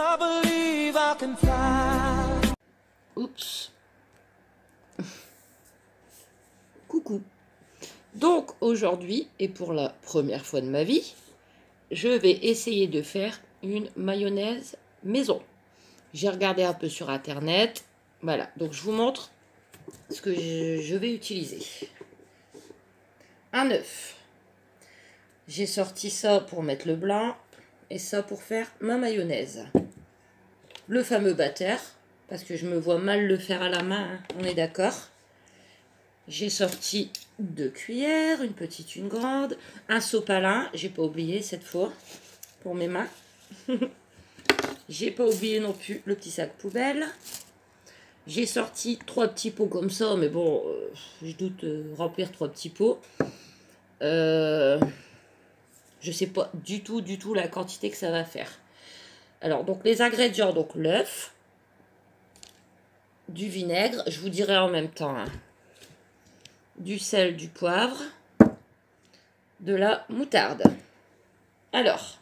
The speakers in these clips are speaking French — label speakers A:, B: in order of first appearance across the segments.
A: I believe I can fly.
B: Oups. Coucou. Donc aujourd'hui, et pour la première fois de ma vie, je vais essayer de faire une mayonnaise maison. J'ai regardé un peu sur internet. Voilà, donc je vous montre ce que je vais utiliser. Un œuf. J'ai sorti ça pour mettre le blanc et ça pour faire ma mayonnaise. Le fameux batteur, parce que je me vois mal le faire à la main, hein, on est d'accord. J'ai sorti 2 cuillères, une petite, une grande, un sopalin, j'ai pas oublié cette fois, pour mes mains. J'ai pas oublié non plus le petit sac poubelle. J'ai sorti 3 petits pots comme ça, mais bon, je doute remplir 3 petits pots. Je sais pas du tout la quantité que ça va faire. Alors, donc les ingrédients, donc l'œuf, du vinaigre, je vous dirai en même temps, hein, du sel, du poivre, de la moutarde. Alors,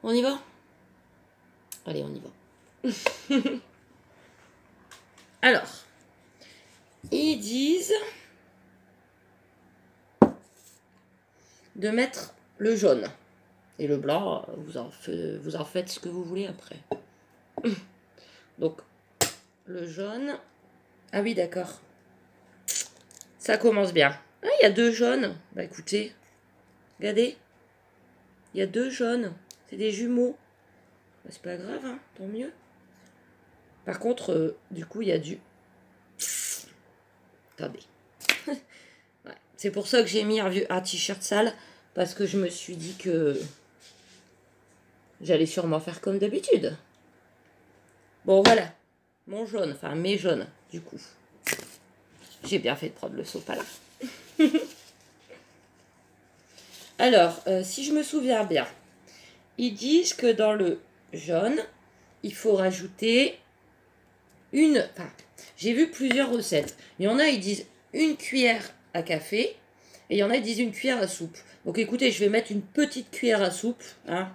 B: on y va? Allez, on y va. Alors, ils disent de mettre le jaune. Et le blanc, vous en faites ce que vous voulez après. Donc, le jaune. Ah oui, d'accord. Ça commence bien. Ah, il y a 2 jaunes. Bah écoutez, regardez. Il y a 2 jaunes. C'est des jumeaux. Bah, c'est pas grave, hein, tant mieux. Par contre, du coup, il y a du... Attendez. Ouais. C'est pour ça que j'ai mis un t-shirt sale. Parce que je me suis dit que j'allais sûrement faire comme d'habitude. Bon, voilà. Mon jaune, enfin mes jaunes, du coup. J'ai bien fait de prendre le sopalin. Alors, si je me souviens bien, ils disent que dans le jaune, il faut rajouter une... Enfin, j'ai vu plusieurs recettes. Il y en a, ils disent une cuillère à café. Et il y en a, ils disent une cuillère à soupe. Donc écoutez, je vais mettre une petite cuillère à soupe. Hein.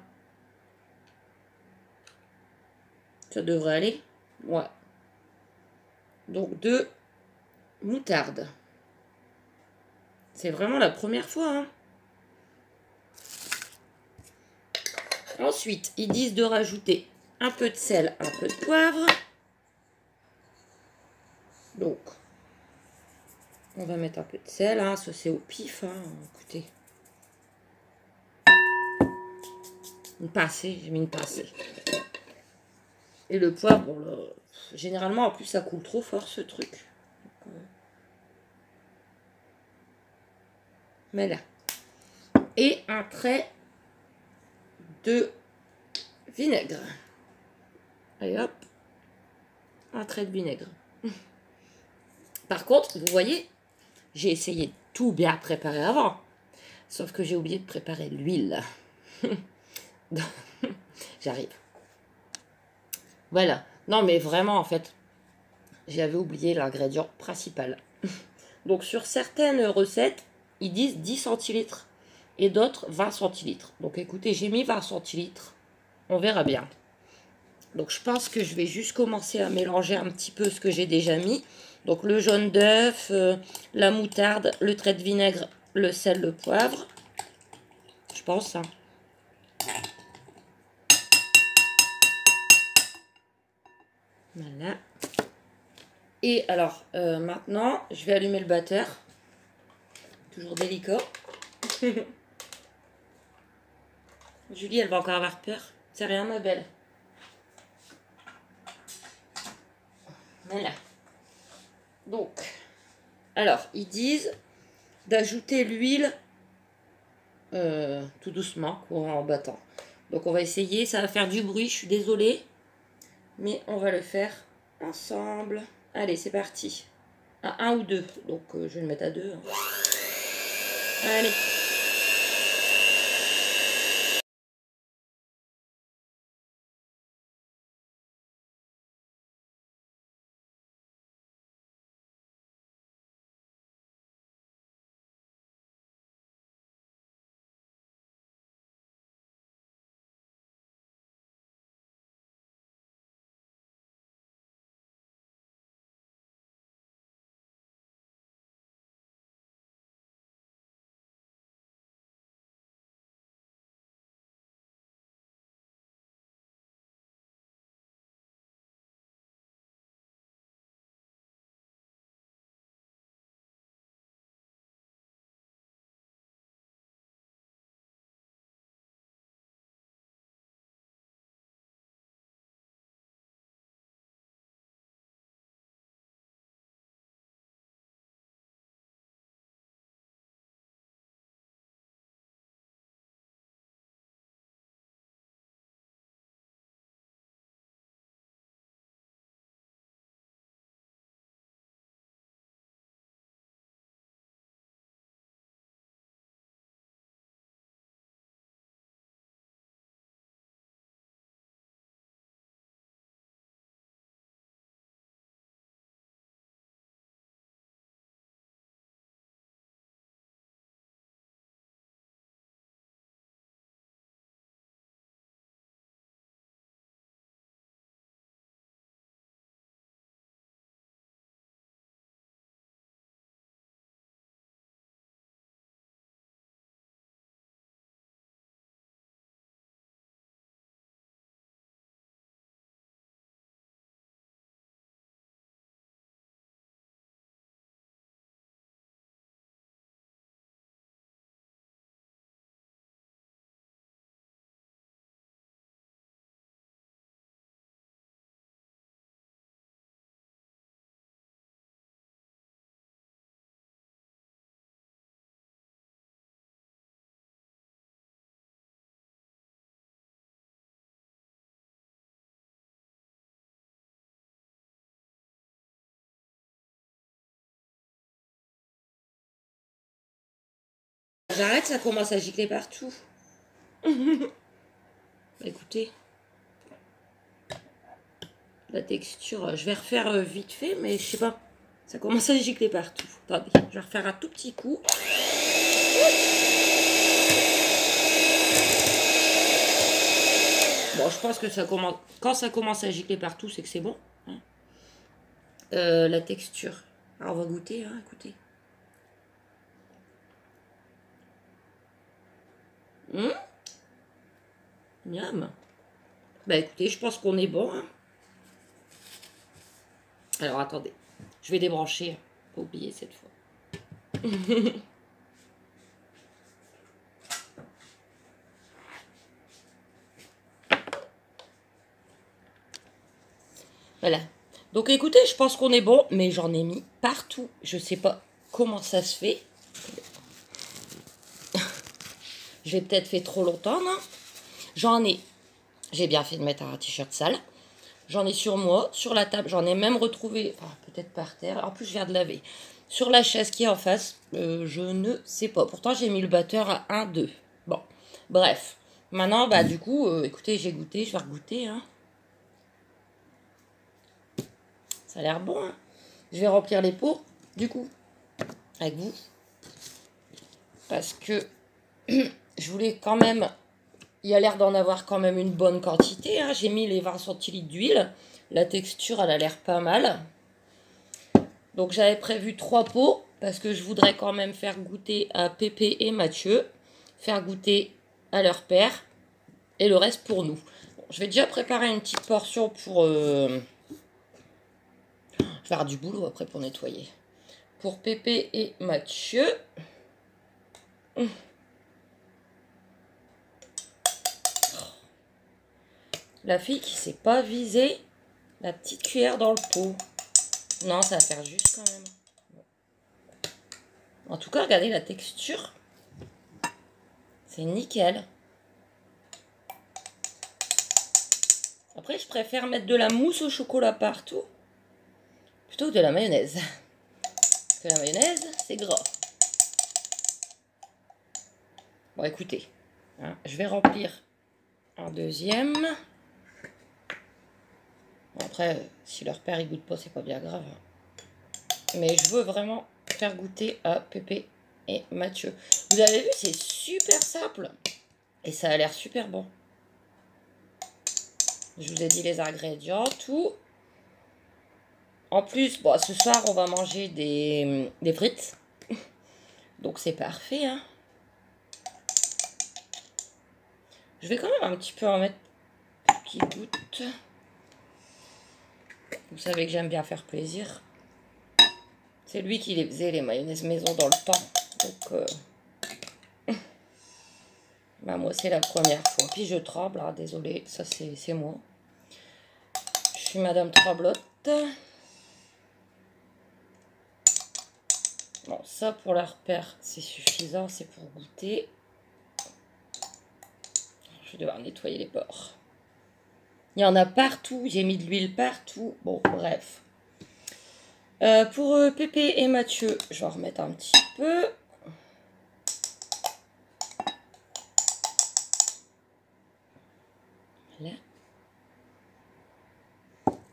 B: Ça devrait aller. Ouais. Donc de moutarde. C'est vraiment la première fois. Hein. Ensuite, ils disent de rajouter un peu de sel, un peu de poivre. Donc, on va mettre un peu de sel, hein, ça c'est au pif, hein, écoutez. Une pincée, j'ai mis une pincée. Et le poivre, bon là, généralement en plus ça coule trop fort ce truc. Donc, mais là. Et un trait de vinaigre. Allez hop, un trait de vinaigre. Par contre, vous voyez, j'ai essayé de tout bien préparer avant. Sauf que j'ai oublié de préparer l'huile. J'arrive. Voilà. Non, mais vraiment, en fait, j'avais oublié l'ingrédient principal. Donc, sur certaines recettes, ils disent 10 centilitres et d'autres 20 centilitres. Donc, écoutez, j'ai mis 20 centilitres. On verra bien. Donc, je pense que je vais juste commencer à mélanger un petit peu ce que j'ai déjà mis. Donc, le jaune d'œuf, la moutarde, le trait de vinaigre, le sel, le poivre. Je pense, hein. Voilà. Et alors, maintenant, je vais allumer le batteur. Toujours délicat. Julie, elle va encore avoir peur. C'est rien, ma belle. Voilà. Donc, alors, ils disent d'ajouter l'huile tout doucement, quoi, en battant. Donc, on va essayer. Ça va faire du bruit, je suis désolée. Mais on va le faire ensemble. Allez, c'est parti. À 1 ou 2. Donc, je vais le mettre à 2. Hein. Allez. J'arrête, ça commence à gicler partout. Écoutez. La texture, je vais refaire vite fait, mais je sais pas. Ça commence à gicler partout. Attendez, je vais refaire un tout petit coup. Bon, je pense que ça commence. Quand ça commence à gicler partout, c'est que c'est bon. Hein. La texture. Alors, on va goûter, hein, écoutez. Miam. Bah écoutez, je pense qu'on est bon. Hein. Alors, attendez. Je vais débrancher. Pas oublier cette fois. Voilà. Donc écoutez, je pense qu'on est bon, mais j'en ai mis partout. Je sais pas comment ça se fait. J'ai peut-être fait trop longtemps, non? J'en ai. J'ai bien fait de mettre un t-shirt sale. J'en ai sur moi, sur la table. J'en ai même retrouvé, enfin, peut-être par terre. En plus, je viens de laver. Sur la chaise qui est en face, je ne sais pas. Pourtant, j'ai mis le batteur à 1, 2. Bon, bref. Maintenant, bah du coup, écoutez, j'ai goûté. Je vais regoûter, hein. Ça a l'air bon, hein. Je vais remplir les pots, du coup, avec vous. Parce que je voulais quand même... Il y a l'air d'en avoir quand même une bonne quantité. Hein. J'ai mis les 20 centilitres d'huile. La texture, elle a l'air pas mal. Donc j'avais prévu 3 pots. Parce que je voudrais quand même faire goûter à Pépé et Mathieu. Faire goûter à leur père. Et le reste pour nous. Bon, je vais déjà préparer une petite portion pour... Je vais avoir du boulot après pour nettoyer. Pour Pépé et Mathieu. La fille qui s'est pas visée la petite cuillère dans le pot. Non, ça va faire juste quand même. En tout cas, regardez la texture. C'est nickel. Après, je préfère mettre de la mousse au chocolat partout. Plutôt que de la mayonnaise. Parce que la mayonnaise, c'est gras. Bon, écoutez. Hein, je vais remplir un deuxième. Bon, après, si leur père, il goûte pas, c'est pas bien grave. Mais je veux vraiment faire goûter à Pépé et Mathieu. Vous avez vu, c'est super simple. Et ça a l'air super bon. Je vous ai dit les ingrédients, tout. En plus, bon, ce soir, on va manger des frites. Donc, c'est parfait. Hein. Je vais quand même un petit peu en mettre qui goûte. Vous savez que j'aime bien faire plaisir. C'est lui qui les faisait, les mayonnaises maison, dans le temps. Donc, bah, moi, c'est la première fois. Puis, je tremble. Hein, désolée, ça, c'est moi. Je suis Madame Tremblote. Bon, ça, pour leur père, c'est suffisant. C'est pour goûter. Je vais devoir nettoyer les bords. Il y en a partout. J'ai mis de l'huile partout. Bon, bref. Pour Pépé et Mathieu, je vais en remettre un petit peu. Voilà.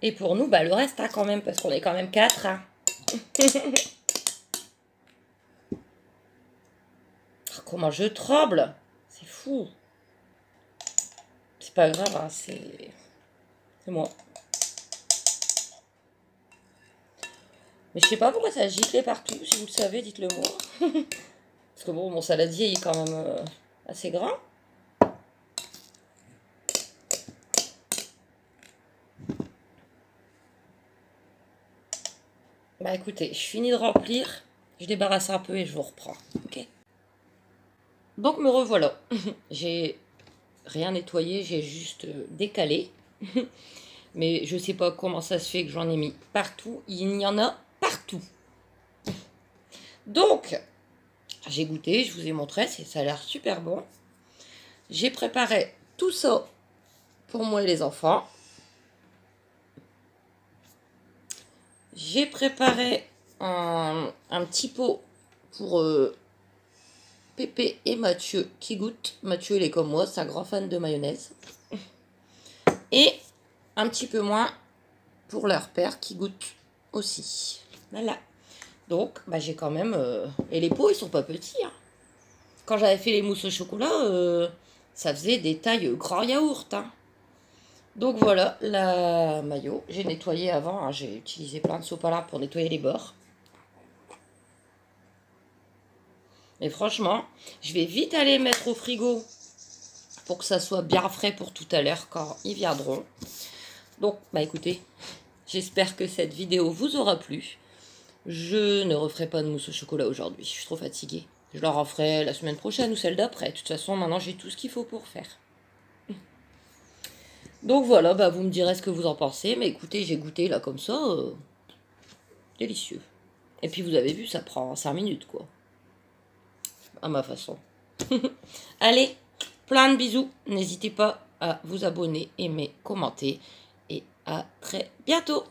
B: Et pour nous, bah, le reste, hein, quand même, parce qu'on est quand même 4. Hein. Oh, comment je tremble. C'est fou. C'est pas grave, hein, c'est moi. Mais je sais pas pourquoi ça giclait partout. Si vous le savez, dites-le moi. Parce que bon, mon saladier il est quand même assez grand. Bah écoutez, je finis de remplir. Je débarrasse un peu et je vous reprends. Ok. Donc me revoilà. J'ai rien nettoyé, j'ai juste décalé. Mais je sais pas comment ça se fait que j'en ai mis partout. Il y en a partout. Donc, j'ai goûté, je vous ai montré, ça a l'air super bon. J'ai préparé tout ça pour moi et les enfants. J'ai préparé un petit pot pour Pépé et Mathieu qui goûtent. Mathieu, il est comme moi, c'est un grand fan de mayonnaise. Et un petit peu moins pour leur père qui goûte aussi. Voilà. Donc, bah, j'ai quand même... Et les pots, ils sont pas petits. Hein. Quand j'avais fait les mousses au chocolat, ça faisait des tailles grand yaourt. Hein. Donc voilà, la mayo. J'ai nettoyé avant. Hein. J'ai utilisé plein de sopalin pour nettoyer les bords. Et franchement, je vais vite aller mettre au frigo pour que ça soit bien frais pour tout à l'heure quand ils viendront. Donc, bah écoutez, j'espère que cette vidéo vous aura plu. Je ne referai pas de mousse au chocolat aujourd'hui, je suis trop fatiguée. Je leur en ferai la semaine prochaine ou celle d'après. De toute façon, maintenant j'ai tout ce qu'il faut pour faire. Donc voilà, bah vous me direz ce que vous en pensez. Mais écoutez, j'ai goûté là comme ça. Délicieux. Et puis vous avez vu, ça prend 5 minutes quoi. À ma façon. Allez, plein de bisous. N'hésitez pas à vous abonner, aimer, commenter. Et à très bientôt.